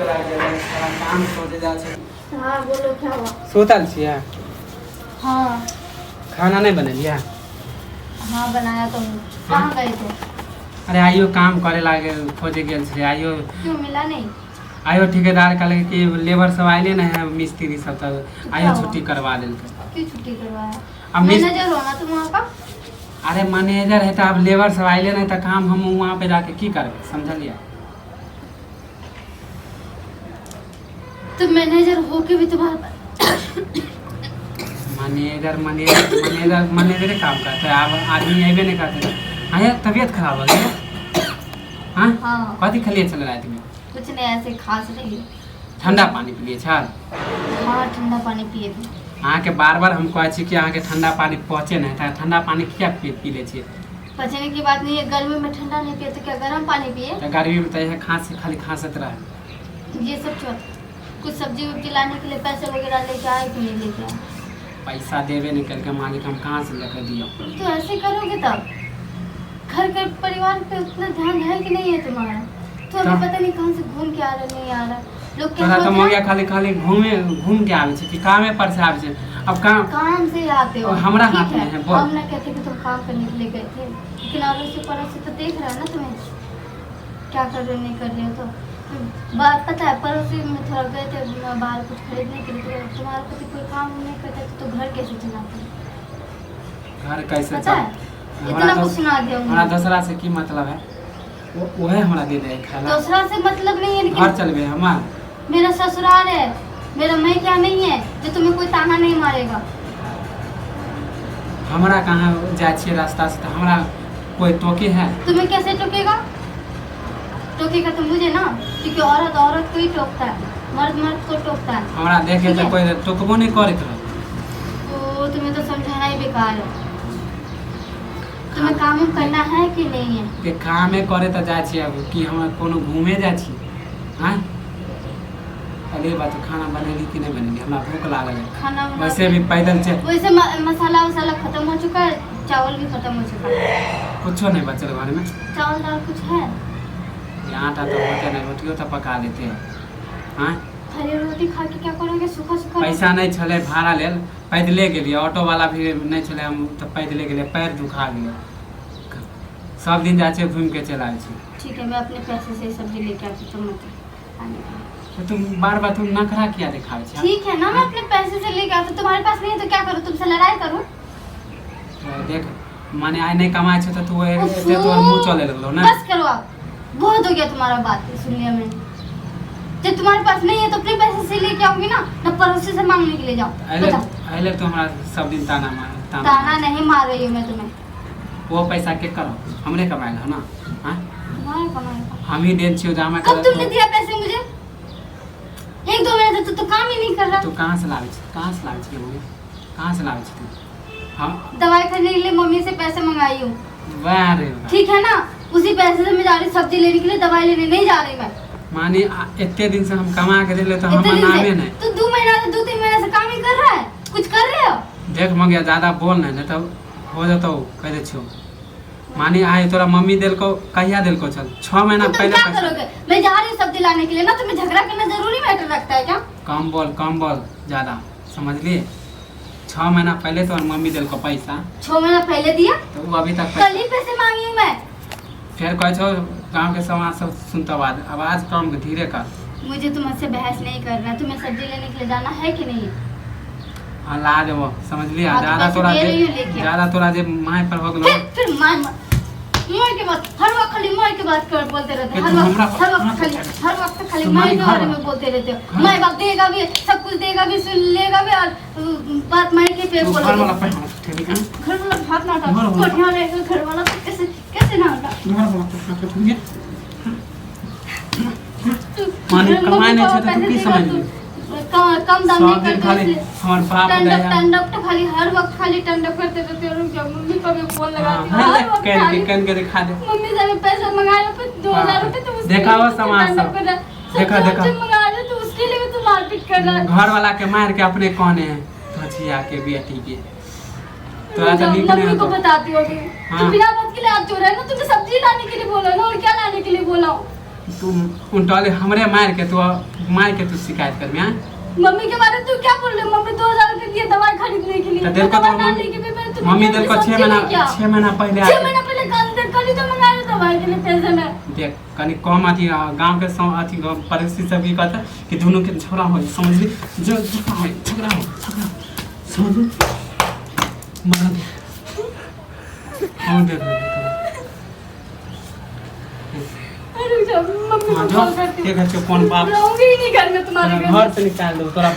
करा गेलै सारा काम सोचे जा छै। हाँ बोलो क्या हुआ? सुतल छियै? हाँ खाना नहीं बनेलियै? हाँ बनाया तो हूँ। कहाँ गए थे? अरे आइयो काम करे लागे खोजे गेल छलै आइयो। क्यों मिला नहीं? आइयो ठेकेदार कहले कि लेबर सब आइले ना है मिस्त्री सब तो आइयो क्या छुट्टी हुआ? करवा देलकै। क्यों छुट्टी करवाया? अब मैनेजर हो ना तुम वहाँ का? अरे मैनेजर है तो अब लेबर सब आइले नहीं तो काम हम वहाँ पे जाके की करबै समझलिए। तुम मैनेजर हो के भी तुम्हारा मैनेजर काम करते है। अब आदमी अबे नहीं करते। अरे तबीयत खराब हो गई? हाँ हाँ कथी खलिए चल रात में? कुछ नहीं ऐसे खास रही। ठंडा पानी पिए छल? हाँ ठंडा पानी पिए थे। अहाँ के बार बार हम कहै छी कि अहाँ के ठंडा पानी पहुँचे नहीं था। ठंडा पानी क्या पी ले छिए? पचने की बात नहीं है। गर्मी में ठंडा नहीं पिए तो क्या गर्म पानी पिए? तो गर्मी में तो यह खाली खांसत रहे। ये सब छोड़। कुछ सब्जी वब्जी लाने के लिए पैसे वगैरह लेके आए कि नहीं लेके आए? पैसा देवे नहीं करके मालिक हम कहाँ से लेकर दियो? तो ऐसे करोगे तब घर के परिवार पे उतना ध्यान है कि नहीं है तुम्हारा? तो अभी पता नहीं कहाँ से घूम के आ रहा नहीं आ रहा। लोग क्या तोरा तो सोच हो रहे गया खाली घूम के आवे छै कि कामे पर से आवे छै। अब काम से आते हो। हमरा ठीक हाथ में है, बोल। हम ना कहते कि तुम काम करने के लिए गए थे, लेकिन आगे से परस से तो देख रहा है ना तुम्हें क्या कर रहे हो नहीं कर रहे हो। तो बात पता है पड़ोसी में थोड़ा गए थे बाहर कुछ खरीदने के लिए। तो तुम्हारा पति कोई काम नहीं करता तो घर कैसे चलाते? घर कैसे पता है इतना कुछ सुना दिया हमरा दूसरा से की मतलब है? वह हमरा दे दे खाना। दूसरा से मतलब नहीं है घर लेकिन चलबे हमार मेरा ससुराल है। मेरा मैं क्या नहीं है जो तुम्हें कोई ताना नहीं मारेगा। हमरा कहाँ जाए छिए रास्ता से तो हमरा कोई टोके है? तुम्हें कैसे टोकेगा? टोकेगा तो मुझे ना, क्योंकि औरत औरत को ही टोकता है, मर्द मर्द को टोकता है। हमरा देखे ठीक तो है? कोई टोकबो नहीं करत रहे। तो तुम्हें तो समझाना ही बेकार है। तुम्हें काम करना है कि नहीं है? के कामे करे तो जाए छिए अब कि हम कोनो घूमे जाए छिए? हाँ अरे बात खाना बनेली कि नहीं बनेली? हमरा भूख लागल है। खाना वैसे भी पैदल चल वैसे मसाला वसाला खत्म हो चुका है, चावल भी खत्म हो चुका है। कुछो नहीं बचल घर में। चावल दाल कुछ है? ये आटा तो होते नहीं, रोटियो तो पका लेते हैं। हाँ खाली रोटी खा के क्या करोगे? सूखा सूखा पैसा नहीं छले भाड़ा लेल पैदले गेलिए। ऑटो वाला भी नहीं छले हम तो पैदले गेलिए। पैर दुखा गेलै। सब दिन जाए छिए घूम के चला आए छिए। ठीक है मैं अपने पैसे से सब्जी लेके आती तुम मत आने के लिए। तो तुम बार बार तुम नखरा किया दिखावे छिए? ठीक है ना मैं अपने पैसे से लेके आती। तुम्हारे पास नहीं है तो क्या करूँ? तुमसे लड़ाई करूँ? तो देख माने आय नहीं कमाए छे तो तू एते तोर मुंह चले लगलो ना। बस करो आप। बहुत हो गया तुम्हारा बात सुन लिया मैंने। जब तुम्हारे पास नहीं है तो अपने पैसे से लेके आओगी ना पड़ोसी से मांगने के लिए जाओ। अइले तो हमरा सब दिन ताना मार ताना नहीं मार रही हूँ मैं तुम्हें। वो पैसा के करो हमरे कमाएल है ना? हां तुम्हारे कमाएगा। हम ही देन छियो जामा कब तुमने दिया पैसे मुझे? एक दो महीने से तो काम ही नहीं कर रहा। तू कहाँ से लावे छी? कहाँ से लावे छी मम्मी? कहाँ से लावे छी तू? हाँ दवाई खरीदने के लिए मम्मी से पैसे मंगाई हूँ। वाह रे वाह। ठीक है ना? उसी पैसे से मैं जा रही सब्जी लेने के लिए, दवाई लेने नहीं जा रही मैं। माने इतने दिन से हम कमा के दिले तो इतने हमारा दिन नामे से नहीं। तो 2 महीना से 2-3 महीने से काम ही कर रहा है। कुछ कर रहे हो? देख मंगिया ज्यादा बोल नहीं तो हो जातो कह दे छियो। मानी आए तोरा मम्मी दिल को कहिया दिल को चल 6 महीना तो तुम पहले क्या पैसा। करोगे? मैं जा रही हूँ सब्जी लाने के लिए ना, तुम्हें झगड़ा करना जरूरी मैटर रखता है क्या? कम बोल ज्यादा समझ लिए। 6 महीना पहले तो मम्मी दिल को पैसा 6 महीना पहले दिया तो वो अभी तक कल ही पैसे मांगी हूँ मैं। फिर कह छो गाँव के समाज सब सुनता आवाज कम धीरे कर। मुझे तुमसे बहस नहीं करना। तुम्हें सब्जी लेने के लिए जाना है कि नहीं? हाँ ला देवो समझ लिया। हाँ, तो ज्यादा पैसे तोरा दे रही हूँ जे लेके। ज्यादा तोरा जे माय पर हो गेलो। फिर मार के बात हर वक्त खाली मार के बात कर बोलते रहते हो। हर वक्त खाली मार के बारे में बोलते रहते हो। माय बाप देगा भी, सब कुछ देगा भी, सुन लेगा भी और बात मार के पे बोलोगे। घर वाला हाथ ना उठाओ। कोठिया रहेगा घर वाला तो कैसे ना उठा। माने कमाए नहीं छे तो तू की समझ ली? कम दाम नहीं करते खाली इसलिए। हमार बाप दया टंडक तो खाली हर वक्त खाली टंडक करते रहते हो। जब मम्मी को भी फोन लगाती हूँ हर वक्त खाली कन के दिखा दे। मम्मी से मैं पैसे मंगाए पे 2000 रुपए तो उसके देखा वो लिए समाज टंडक सब। कर रहा है। देखा सब देखा जो मंगा रहे तो उसके लिए भी तू मारपीट कर रहा है। घर वाला के मार के अपने कोने हैं भजिया के बेटी के। तो जब निकले मम्मी को तो बताती होगी हाँ। तो बिना बात के लिए हाथ जोड़ा है ना। तुमने सब्जी लाने के लिए बोला ना और क्या लाने के लिए बोला? तू उल्टाले हमरे मार के तू शिकायत कर मैं मम्मी के बारे में तू क्या बोल रहे हो? मम्मी 2000 रुपए दिए दवाई खरीदने के लिए। तो दिल को दवाई तो डालने के लिए मैंने तुम्हें मम्मी क्या दिल को समझी 6 नहीं महीना क्या? 6 महीना पहले 6 महीना पहले कल ही तो मंगाए दवाई के लिए पैसे में। देख कनी कम अथी गांव के अथी परिस्थिति सब की कहता कि दोनों के झगड़ा हो समझ ली जो झगड़ा हो समझ मार और दे अरे जब मम्मी को हाँ, कॉल करती हूँ। ठीक है, चुप कौन बाप रहूंगी ही नहीं घर में तुम्हारे घर। घर से निकाल दो तोरा